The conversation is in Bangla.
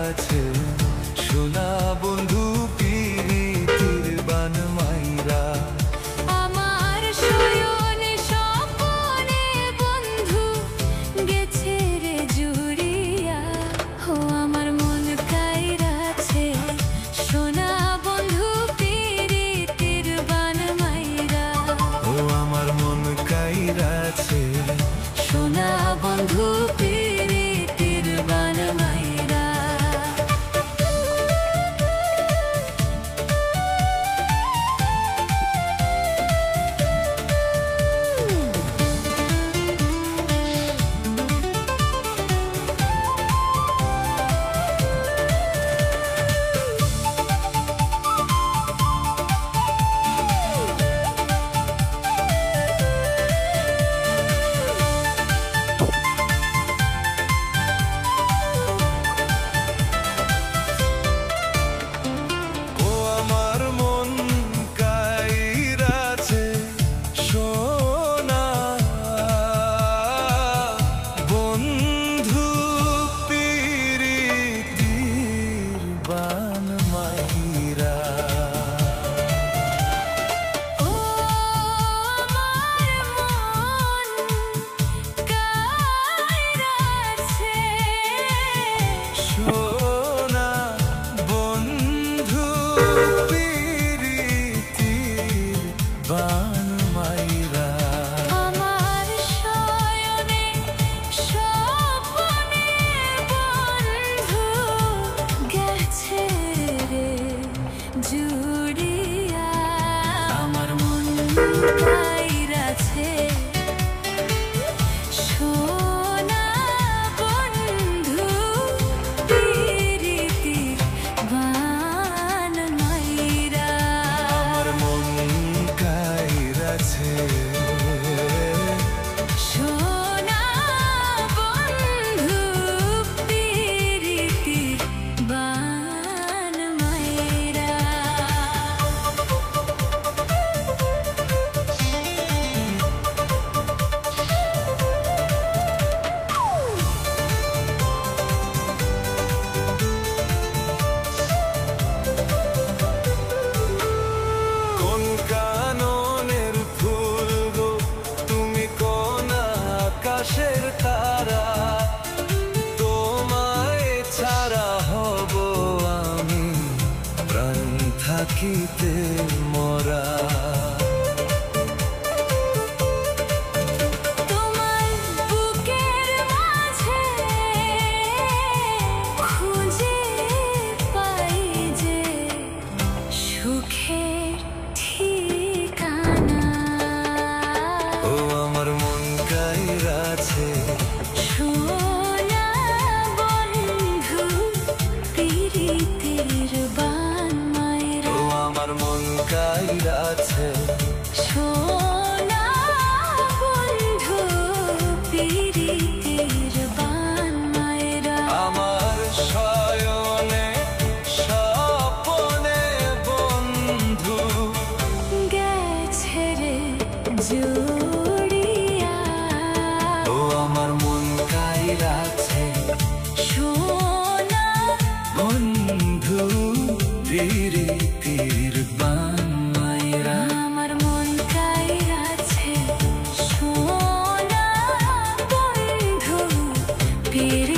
কাইরাছে সোনা বন্ধু পিরিতির বান মাইরা। আমার শয়নে স্বপনে বন্ধু গেছে রে জুড়িয়া, ও আমার মন কাইরাছে সোনা বন্ধু পিরিতির বান মাইরা। ও আমার মন কাইরাছে সোনা বন্ধু পিরিতির বান মাইরা। ও আমার মন কাইরাছে সোনা বন্ধু পিরিতির বান মাইরা। ও আমার মন কাইরাছে সোনা বন্ধু পিরিতির বান মাইরা। আমার শয়নে স্বপনে বন্ধু গেছে রে জুড়িয়া, আমার মন কাইরাছে সোনা বন্ধু পিরিতির বান মাইরা। আমার মন কাইরাছে সোনা বন্ধু পিরিতির বান মাইরা। কোন কাননের ফুল গো তুমি, কোন আকাশের তারা, তোমায় ছাড়া হব আমি প্রাণ থাকিতে মরা। তোমার বুকের মাঝে খুঁজে পাই যে সুখের ঠিকানা। ও আমার মন কাইরাছে সোনা বন্ধু পিরিতির বান মাইরা। ও আমার মন কাইরাছে সোনা বন্ধু পিরিতির বান মাইরা। আমার শয়নে স্বপনে বন্ধু গেছে রে জুড়িয়া, ও আমার মন কাইরাছে সোনা বন্ধু পিরিতির বান মাইরা। আমার মন কাইরাছে সোনা বন্ধু পিরিতির